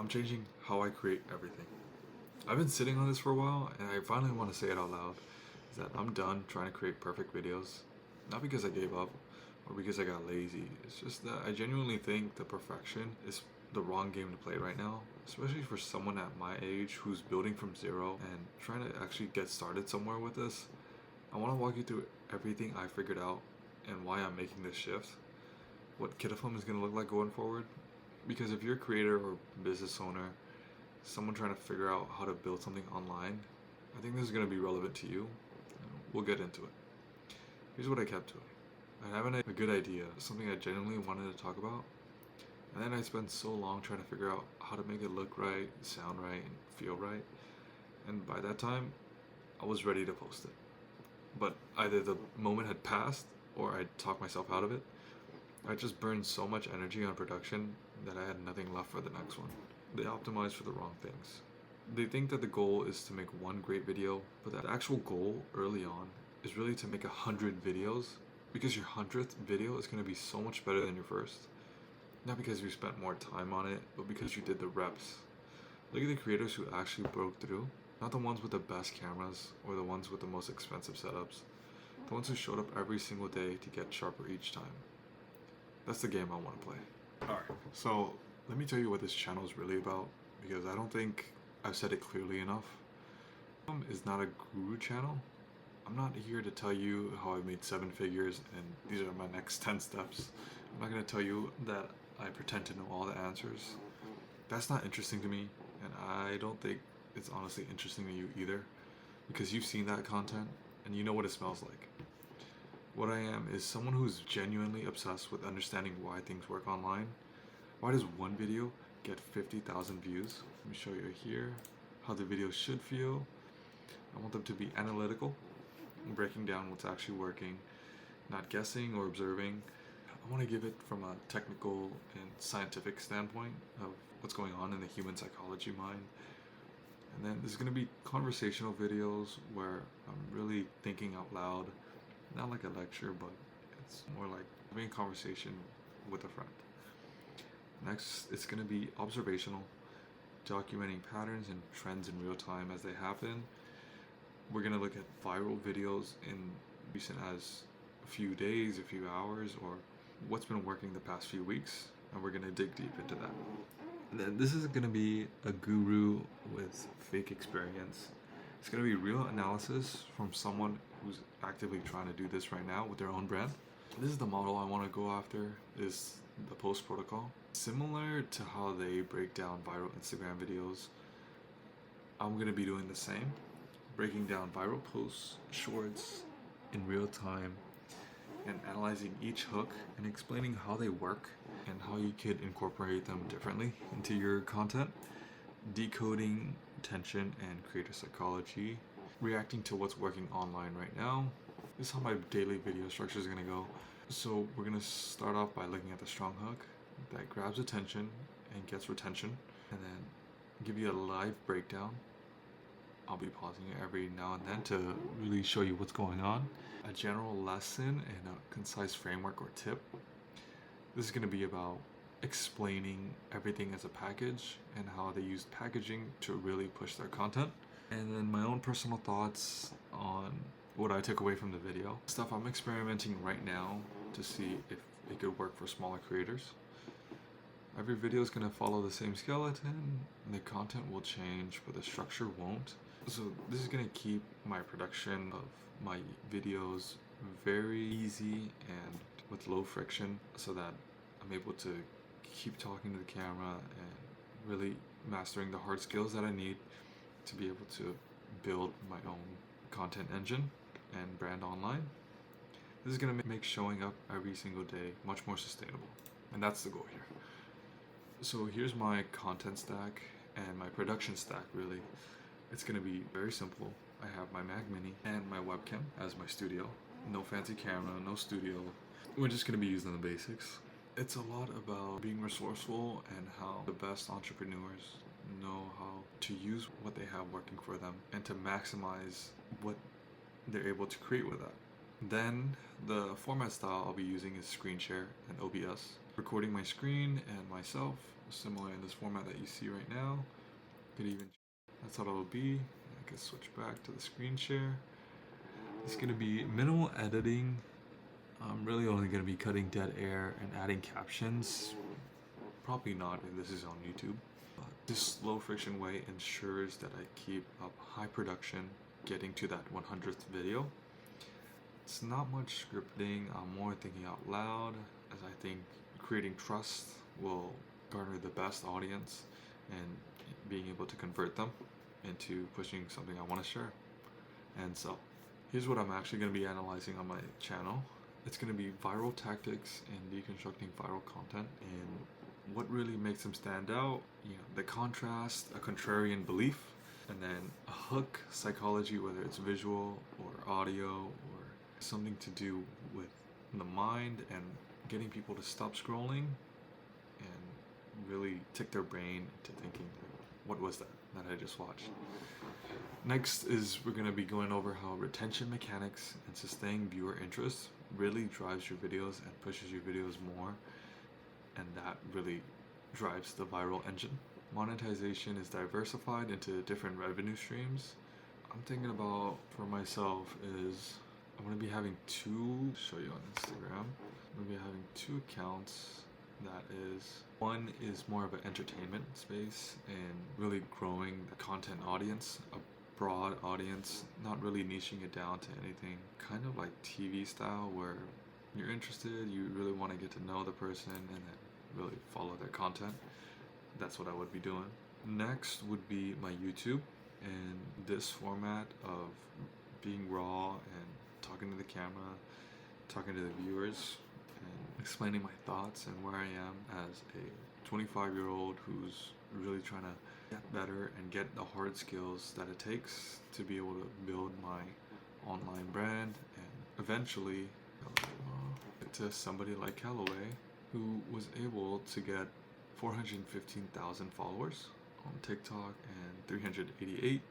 I'm changing how I create everything. I've been sitting on this for a while, and I finally want to say it out loud. Is that I'm done trying to create perfect videos. Not because I gave up or because I got lazy. It's just that I genuinely think the perfection is the wrong game to play right now, especially for someone at my age who's building from zero and trying to actually get started somewhere with this. I want to walk you through everything I figured out and why I'm making this shift, what Kitafum is going to look like going forward. Because if you're a creator or business owner, someone trying to figure out how to build something online, I think this is going to be relevant to you. We'll get into it. Here's what I kept to. I had a good idea, something I genuinely wanted to talk about, and then I spent so long trying to figure out how to make it look right, sound right, and feel right. And by that time, I was ready to post it. But either the moment had passed or I'd talked myself out of it. I just burned so much energy on production that I had nothing left for the next one. They optimize for the wrong things. They think that the goal is to make one great video, but the actual goal early on is really to make 100 videos, because your 100th video is going to be so much better than your first. Not because you spent more time on it, but because you did the reps. Look at the creators who actually broke through, not the ones with the best cameras or the ones with the most expensive setups. The ones who showed up every single day to get sharper each time. That's the game I want to play. Alright, so let me tell you what this channel is really about, because I don't think I've said it clearly enough. Is not a guru channel. I'm not here to tell you how I made 7 figures and these are my next 10 steps. I'm not going to tell you that I pretend to know all the answers. That's not interesting to me, and I don't think it's honestly interesting to you either, because you've seen that content and you know what it smells like. What I am is someone who's genuinely obsessed with understanding why things work online. Why does one video get 50,000 views? Let me show you here how the video should feel. I want them to be analytical, breaking down what's actually working, not guessing or observing. I want to give it from a technical and scientific standpoint of what's going on in the human psychology mind. And then there's going to be conversational videos where I'm really thinking out loud, not like a lecture, but it's more like having a conversation with a friend. Next, it's going to be observational, documenting patterns and trends in real time as they happen. We're going to look at viral videos in recent as a few days, a few hours, or what's been working the past few weeks, and we're going to dig deep into that. And then this is going to be a guru with fake experience. It's going to be real analysis from someone who's actively trying to do this right now with their own brand. This is the model I want to go after, is the post protocol. Similar to how they break down viral Instagram videos, I'm going to be doing the same. Breaking down viral posts, shorts in real time, and analyzing each hook and explaining how they work and how you could incorporate them differently into your content. Decoding attention and creator psychology, reacting to what's working online right now. This is how my daily video structure is going to go. So we're going to start off by looking at the strong hook that grabs attention and gets retention, and then give you a live breakdown. I'll be pausing it every now and then to really show you what's going on. A general lesson and a concise framework or tip. This is going to be about explaining everything as a package and how they use packaging to really push their content. And then my own personal thoughts on what I took away from the video. Stuff I'm experimenting right now to see if it could work for smaller creators. Every video is going to follow the same skeleton, and the content will change, but the structure won't. So this is going to keep my production of my videos very easy and with low friction, so that I'm able to keep talking to the camera and really mastering the hard skills that I need to be able to build my own content engine and brand online. This is going to make showing up every single day much more sustainable, and that's the goal here. So here's my content stack and my production stack really. It's going to be very simple. I have my Mac Mini and my webcam as my studio. No fancy camera, no studio. We're just going to be using the basics. It's a lot about being resourceful and how the best entrepreneurs know how to use what they have working for them and to maximize what they're able to create with that. Then the format style I'll be using is screen share and OBS. recording my screen and myself, similar in this format that you see right now. Could even, that's how it'll be. I can switch back to the screen share. It's gonna be minimal editing. I'm really only gonna be cutting dead air and adding captions. Probably not if this is on YouTube. This low friction way ensures that I keep up high production, getting to that 100th video. It's not much scripting, I'm more thinking out loud, as I think creating trust will garner the best audience and being able to convert them into pushing something I want to share. And so, here's what I'm actually going to be analyzing on my channel. It's going to be viral tactics and deconstructing viral content and what really makes them stand out, the contrast, a contrarian belief, and then a hook, psychology, whether it's visual or audio or something to do with the mind and getting people to stop scrolling and really tick their brain into thinking, what was that I just watched? Next is we're going to be going over how retention mechanics and sustaining viewer interest really drives your videos and pushes your videos more, and that really drives the viral engine. Monetization is diversified into different revenue streams. I'm thinking about for myself is I'm going to be having show you on Instagram. I'm going to be having 2 accounts. That is, one is more of an entertainment space and really growing the content audience, a broad audience, not really niching it down to anything, kind of like TV style where you're interested, you really want to get to know the person and then really follow their content. That's what I would be doing. Next would be my YouTube, and this format of being raw and talking to the camera, talking to the viewers, and explaining my thoughts and where I am as a 25-year-old who's really trying to get better and get the hard skills that it takes to be able to build my online brand and eventually to somebody like Callaway, who was able to get 415,000 followers on TikTok and 388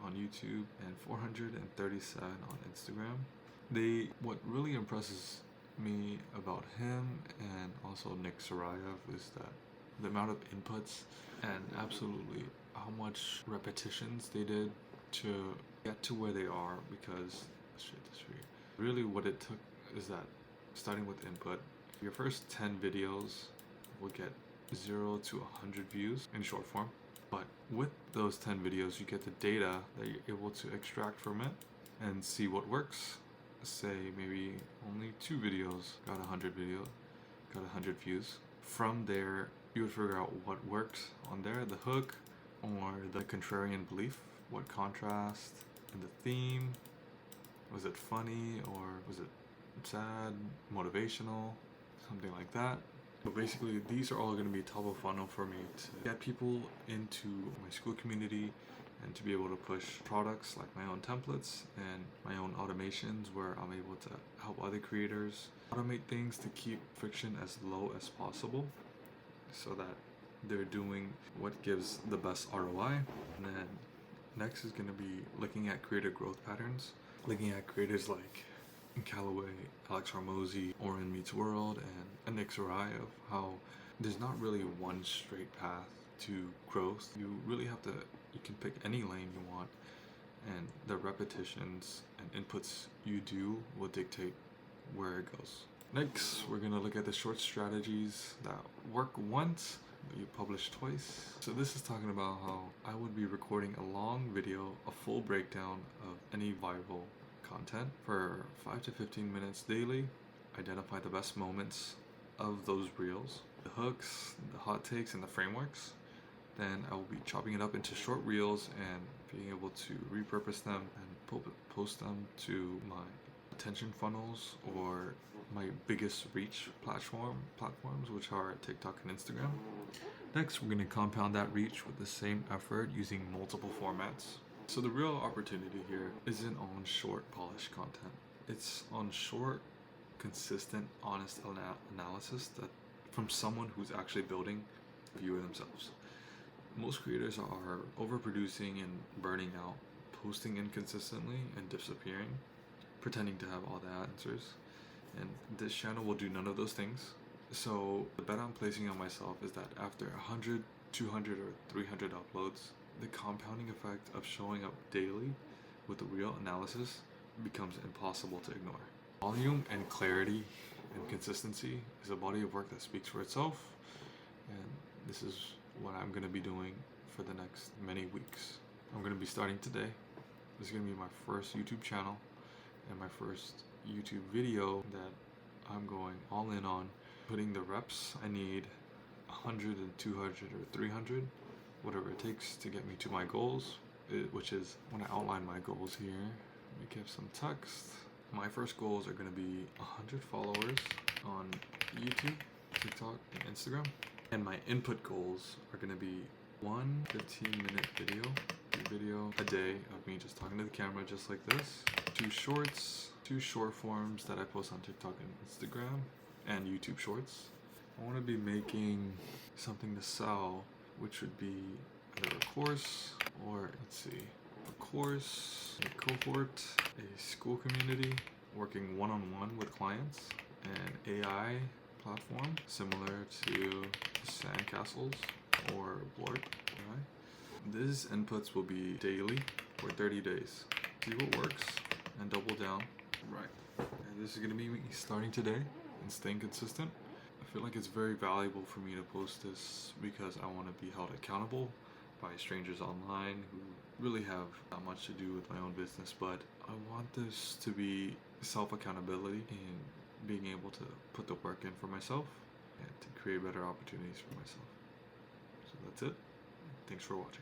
on YouTube and 437 on Instagram. What really impresses me about him and also Nick Sarayev is that the amount of inputs and absolutely how much repetitions they did to get to where they are, because really what it took is that starting with input, your first 10 videos will get 0 to 100 views in short form, but with those 10 videos you get the data that you're able to extract from it and see what works. Say maybe only 2 videos got 100 views. From there you would figure out what works on there, the hook or the contrarian belief, what contrast and the theme. Was it funny or was it sad, motivational, something like that? But basically these are all going to be top of funnel for me to get people into my school community and to be able to push products like my own templates and my own automations where I'm able to help other creators automate things to keep friction as low as possible so that they're doing what gives the best ROI. And then next is going to be looking at creator growth patterns, looking at creators like Callaway, Alex Hormozi, Oren Meets World, and Nick Sarayev, how there's not really one straight path to growth. You really have to, you can pick any lane you want, and the repetitions and inputs you do will dictate where it goes. Next, we're going to look at the short strategies that work once, but you publish twice. So this is talking about how I would be recording a long video, a full breakdown of any viral content for 5 to 15 minutes daily, identify the best moments of those reels, the hooks, the hot takes, and the frameworks. Then I will be chopping it up into short reels and being able to repurpose them and post them to my attention funnels or my biggest reach platforms, which are TikTok and Instagram. Next, we're going to compound that reach with the same effort using multiple formats. So the real opportunity here isn't on short, polished content. It's on short, consistent, honest analysis that from someone who's actually building a viewer themselves. Most creators are overproducing and burning out, posting inconsistently and disappearing, pretending to have all the answers. And this channel will do none of those things. So the bet I'm placing on myself is that after 100, 200, or 300 uploads, the compounding effect of showing up daily with a real analysis becomes impossible to ignore. Volume and clarity and consistency is a body of work that speaks for itself, and this is what I'm going to be doing for the next many weeks. I'm going to be starting today. This is going to be my first YouTube channel and my first YouTube video that I'm going all in on, putting the reps I need, 100 and 200 or 300, whatever it takes to get me to my goals, which is when I outline my goals here. Let me give some text. My first goals are going to be 100 followers on YouTube, TikTok, and Instagram. And my input goals are going to be one 15-minute video a day of me just talking to the camera just like this, 2 shorts, 2 short forms that I post on TikTok and Instagram, and YouTube Shorts. I want to be making something to sell, which would be either a course or, let's see, a course, a cohort, a school community, working one-on-one with clients, an AI platform similar to Sandcastles or Blort. These inputs will be daily for 30 days. See what works and double down. Right. And this is going to be me starting today and staying consistent. I feel like it's very valuable for me to post this because I want to be held accountable by strangers online who really have not much to do with my own business, but I want this to be self-accountability and being able to put the work in for myself and to create better opportunities for myself. So that's it. Thanks for watching.